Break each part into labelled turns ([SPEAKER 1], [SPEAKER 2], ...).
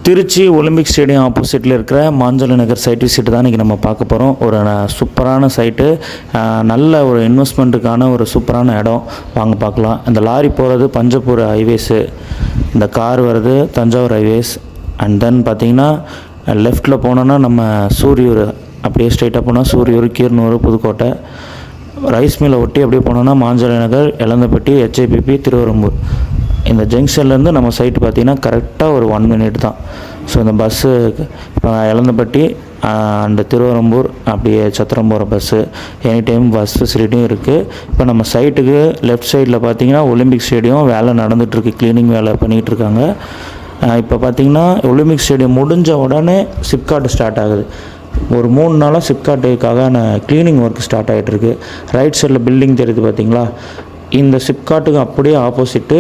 [SPEAKER 1] Trichy Olympic stadium ஆப்போசிட்டில் இருக்கிற மாஞ்சோலை நகர் side visit தான் இன்றைக்கி நம்ம பார்க்க போகிறோம். ஒரு சூப்பரான சைட்டு, நல்ல ஒரு இன்வெஸ்ட்மெண்ட்டுக்கான ஒரு சூப்பரான இடம். வாங்க பார்க்கலாம். இந்த லாரி போகிறது பஞ்சப்பூர் ஹைவேஸு, இந்த கார் வருது தஞ்சாவூர் ஹைவேஸ். அண்ட் தென் பார்த்திங்கன்னா லெஃப்ட்டில் போனோன்னா நம்ம சூரியூர், அப்படியே ஸ்ட்ரைட்டாக போனால் சூரியூர், கீரனூர், புதுக்கோட்டை. ரைஸ் மில்லை ஒட்டி அப்படியே போனோன்னா மாஞ்சோலை நகர், எலந்தப்பட்டி, HIPP, திருவரம்பூர். இந்த ஜங்ஷன்லேருந்து நம்ம சைட்டு பார்த்திங்கன்னா கரெக்டாக ஒரு 1 minute தான். ஸோ இந்த பஸ்ஸு எலந்தப்பட்டி அண்டு திருவரம்பூர் அப்படியே சத்திரம் போகிற பஸ்ஸு எனி டைம் பஸ் ஃபெசிலிட்டியும் இருக்குது. இப்போ நம்ம சைட்டுக்கு லெஃப்ட் சைடில் பார்த்திங்கன்னா ஒலிம்பிக் ஸ்டேடியம் வேலை நடந்துகிட்ருக்கு, க்ளீனிங் வேலை பண்ணிகிட்ருக்காங்க. இப்போ பார்த்திங்கன்னா ஒலிம்பிக் ஸ்டேடியம் முடிஞ்ச உடனே சிப்காட் ஸ்டார்ட் ஆகுது. ஒரு 3 நாளாக சிப்காட்டுக்கான க்ளீனிங் ஒர்க் ஸ்டார்ட் ஆகிட்டுருக்கு. ரைட் சைடில் பில்டிங் தெரியுது பார்த்திங்களா, இந்த சிப்காட்டுக்கு அப்படியே ஆப்போசிட்டு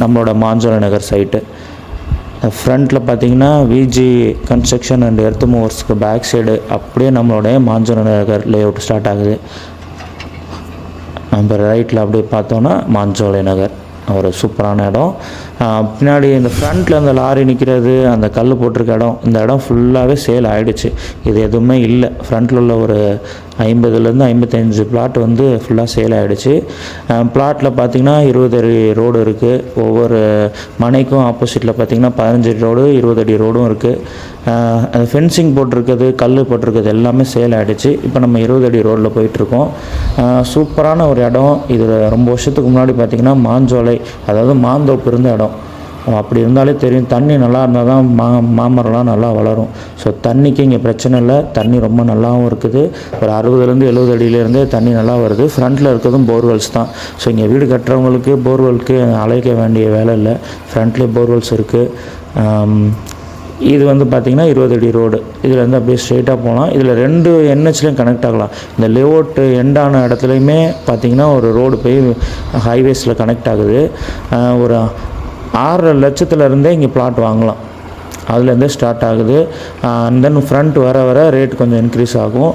[SPEAKER 1] நம்மளோட மாஞ்சோலை நகர் சைட்டு. ஃப்ரண்ட்டில் பார்த்திங்கன்னா விஜி கன்ஸ்ட்ரக்ஷன் அண்ட் எர்த் மூவர்ஸ்க்கு பேக் சைடு அப்படியே நம்மளுடைய மாஞ்சோலை நகர் லேஅவுட் ஸ்டார்ட் ஆகுது. நம்ம ரைட்டில் அப்படியே பார்த்தோன்னா மாஞ்சோலை நகர், ஒரு சூப்பரான இடம். பின்னாடி இந்த ஃப்ரண்ட்டில் அந்த லாரி நிற்கிறது, அந்த கல் போட்டிருக்க இடம், இந்த இடம் ஃபுல்லாகவே சேல் ஆகிடுச்சு. இது எதுவுமே இல்லை. ஃப்ரண்ட்டில் உள்ள ஒரு 50லேருந்து 55 பிளாட் வந்து ஃபுல்லாக சேல் ஆகிடுச்சு. பிளாட்டில் பார்த்திங்கன்னா 20 அடி ரோடு இருக்குது. ஒவ்வொரு மனைக்கும் ஆப்போசிட்டில் பார்த்திங்கன்னா 15 அடி ரோடு, 20 அடி ரோடும் இருக்குது. அந்த ஃபென்சிங் போட்டிருக்கிறது, கல் போட்டிருக்கிறது எல்லாமே சேல் ஆகிடுச்சு. இப்போ நம்ம 20 அடி ரோடில் போயிட்டுருக்கோம். சூப்பரான ஒரு இடம். இது ரொம்ப வருஷத்துக்கு முன்னாடி பார்த்திங்கன்னா மாஞ்சோலை, அதாவது மாந்தோப்பு இருந்த இடம். அப்படி இருந்தாலே தெரியும், தண்ணி நல்லா இருந்தால் தான் மாமரம்லாம் நல்லா வளரும். ஸோ தண்ணிக்கு இங்கே பிரச்சனை இல்லை, தண்ணி ரொம்ப நல்லாவும் இருக்குது. ஒரு 60லேருந்து 70 அடியிலேருந்தே தண்ணி நல்லா வருது. ஃப்ரண்ட்டில் இருக்கிறதும் போர்வெல்ஸ் தான். ஸோ இங்கே வீடு கட்டுறவங்களுக்கு போர்வெல்க்கு அழைக்க வேண்டிய வேலை இல்லை, ஃப்ரண்ட்லேயே போர்வெல்ஸ் இருக்குது. இது வந்து பார்த்திங்கன்னா 20 அடி ரோடு. இதில் வந்து அப்படியே ஸ்ட்ரெயிட்டாக போகலாம். இதில் 2 NHலையும் கனெக்ட் ஆகலாம். இந்த லேஅவுட் எண்டான இடத்துலையுமே பார்த்திங்கன்னா ஒரு ரோடு போய் ஹைவேஸில் கனெக்ட் ஆகுது. ஒரு 6 லட்சத்துலேருந்தே இங்கே பிளாட் வாங்கலாம், அதுலேருந்தே ஸ்டார்ட் ஆகுது. அண்ட் தென் ஃப்ரண்ட் வர வர ரேட் கொஞ்சம் இன்க்ரீஸ் ஆகும்.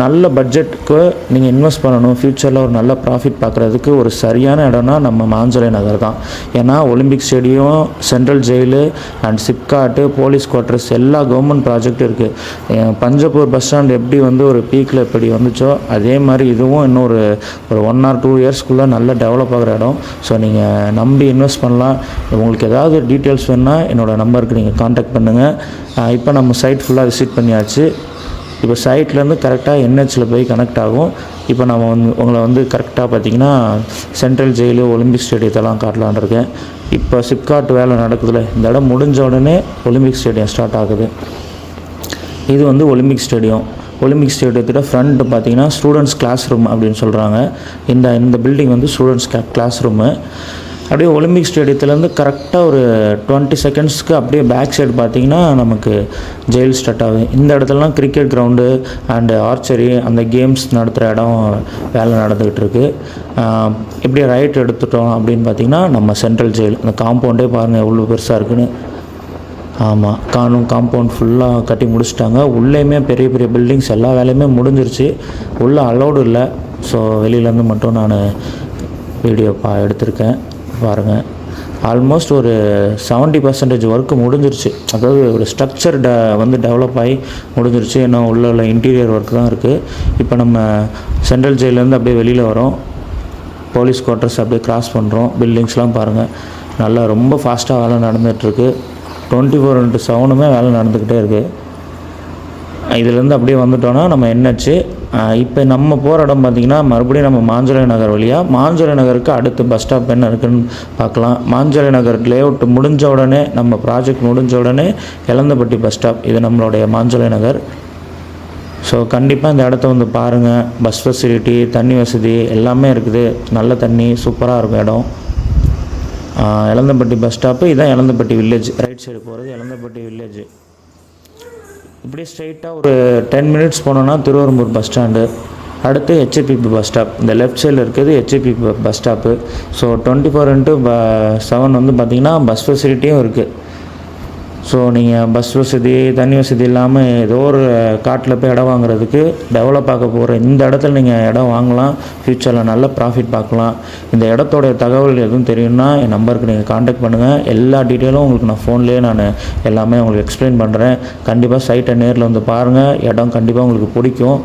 [SPEAKER 1] நல்ல பட்ஜெட்டுக்கு நீங்கள் இன்வெஸ்ட் பண்ணணும், ஃப்யூச்சரில் ஒரு நல்ல ப்ராஃபிட் பார்க்குறதுக்கு ஒரு சரியான இடம்னா நம்ம மாஞ்சோலை நகர் தான். ஏன்னா Olympic stadium, central jail and SIPCOT, police quarters எல்லா கவர்மெண்ட் ப்ராஜெக்டும் இருக்குது. பஞ்சப்பூர் பஸ் ஸ்டாண்ட் எப்படி வந்து ஒரு பீக்கில் எப்படி வந்துச்சோ அதே மாதிரி இதுவும் இன்னும் ஒரு 1 or 2 இயர்ஸ்க்குள்ளே நல்லா டெவலப் ஆகிற இடம். ஸோ நீங்கள் நம்பி இன்வெஸ்ட் பண்ணலாம். உங்களுக்கு ஏதாவது டீட்டெயில்ஸ் வேணுன்னா என்னோடய நம்பருக்கு நீங்கள் கான்டாக்ட் பண்ணுங்கள். இப்போ நம்ம சைட் ஃபுல்லாக விசிட் பண்ணியாச்சு. இப்போ சைட்லேருந்து கரெக்டாக NHல போய் கனெக்ட் ஆகும். இப்போ நம்ம உங்களை வந்து கரெக்டாக பார்த்திங்கன்னா சென்ட்ரல் ஜெயிலு, ஒலிம்பிக் ஸ்டேடியத்தெல்லாம் காட்டலான்னு இருக்கேன். இப்போ சிப்காட் வேலை நடக்குதுல, இந்த இடம் முடிஞ்ச உடனே ஒலிம்பிக் ஸ்டேடியம் ஸ்டார்ட் ஆகுது. இது வந்து ஒலிம்பிக் ஸ்டேடியம். ஒலிம்பிக் ஸ்டேடியத்தோட ஃப்ரண்ட் பார்த்திங்கன்னா ஸ்டூடெண்ட்ஸ் கிளாஸ் ரூம் அப்படின்னு சொல்கிறாங்க. இந்த பில்டிங் வந்து ஸ்டூடெண்ட்ஸ் கிளாஸ் ரூமு. அப்படியே ஒலிம்பிக் ஸ்டேடியத்துலேருந்து கரெக்டாக ஒரு 20 செகண்ட்ஸ்க்கு அப்படியே பேக் சைடு பார்த்திங்கன்னா நமக்கு ஜெயில் ஸ்டார்ட் ஆகுது. இந்த இடத்துலலாம் கிரிக்கெட் கிரவுண்டு அண்டு ஆர்ச்சரி அந்த கேம்ஸ் நடத்துகிற இடம் வேலை நடந்துக்கிட்டு இருக்குது. இப்படியே ரைட் எடுத்துட்டோம் அப்படின்னு பார்த்திங்கன்னா நம்ம சென்ட்ரல் ஜெயில். அந்த காம்பவுண்டே பாருங்கள் எவ்வளோ பெருசாக இருக்குன்னு. ஆமாம், காம்பவுண்ட் ஃபுல்லாக கட்டி முடிச்சிட்டாங்க. உள்ளேயுமே பெரிய பெரிய பில்டிங்ஸ் எல்லா வேலையுமே முடிஞ்சிருச்சு. உள்ளே அலௌடு இல்லை. ஸோ வெளியிலேருந்து மட்டும் நான் வீடியோ எடுத்திருக்கேன் பாருங்கள். ஆல்மோஸ்ட் ஒரு 70% ஒர்க்கு முடிஞ்சிருச்சு. அதாவது ஒரு ஸ்ட்ரக்சர் வந்து டெவலப் ஆகி முடிஞ்சிருச்சு. இன்னும் உள்ள இன்டீரியர் ஒர்க் தான் இருக்குது. இப்போ நம்ம சென்ட்ரல் ஜெயிலேருந்து அப்படியே வெளியில் வரோம். போலீஸ் குவார்ட்டர்ஸ் அப்படியே கிராஸ் பண்ணுறோம். பில்டிங்ஸ்லாம் பாருங்கள், நல்லா ரொம்ப ஃபாஸ்ட்டாக வேலை நடந்துகிட்ருக்கு. 24/7 வேலை நடந்துக்கிட்டே இருக்குது. இதிலேருந்து அப்படியே வந்துட்டோன்னா நம்ம NH. இப்போ நம்ம போகிற இடம் பார்த்திங்கன்னா மறுபடியும் நம்ம மாஞ்சோலை நகர் வழியாக மாஞ்சோலை நகருக்கு அடுத்து பஸ் ஸ்டாப் என்ன இருக்குதுன்னு பார்க்கலாம். மாஞ்சோலை நகர் லேஅவுட் முடிஞ்ச உடனே, நம்ம ப்ராஜெக்ட் முடிஞ்ச உடனே எலந்தப்பட்டி பஸ் ஸ்டாப். இது நம்மளுடைய மாஞ்சோலை நகர். ஸோ கண்டிப்பாக இந்த இடத்த வந்து பாருங்கள். பஸ் ஃபெசிலிட்டி, தண்ணி வசதி எல்லாமே இருக்குது. நல்ல தண்ணி, சூப்பராக இருக்கும் இடம். Elanthapatti bus stop. இதுதான் எலந்தப்பட்டி வில்லேஜ். ரைட் சைடு போகிறது எலந்தப்பட்டி வில்லேஜ். இப்படியே ஸ்ட்ரைட்டாக ஒரு 10 minutes போனோன்னா திருவரம்பூர் பஸ் ஸ்டாண்டு. அடுத்து HIPP பஸ் ஸ்டாப். இந்த லெஃப்ட் சைடில் இருக்கிறது HIPP பஸ் ஸ்டாப்பு. ஸோ 24/7 வந்து பார்த்திங்கன்னா பஸ் ஃபெசிலிட்டியும் இருக்குது. ஸோ நீங்கள் பஸ் வசதி தண்ணி வசதி இல்லாமல் ஏதோ ஒரு காட்டில் போய் இடம் வாங்குறதுக்கு டெவலப் ஆக போகிற இந்த இடத்துல நீங்கள் இடம் வாங்கலாம். ஃப்யூச்சரில் நல்ல ப்ராஃபிட் பார்க்கலாம். இந்த இடத்தோடைய தகவல் எதுவும் தெரியும்னா என் நம்பருக்கு நீங்கள் காண்டாக்ட் பண்ணுங்கள். எல்லா டீட்டெயிலும் உங்களுக்கு நான் ஃபோன்லேயே நான் எல்லாமே உங்களுக்கு எக்ஸ்பிளைன் பண்ணுறேன். கண்டிப்பாக சைட்டை நேரில் வந்து பாருங்கள். இடம் கண்டிப்பாக உங்களுக்கு பிடிக்கும்.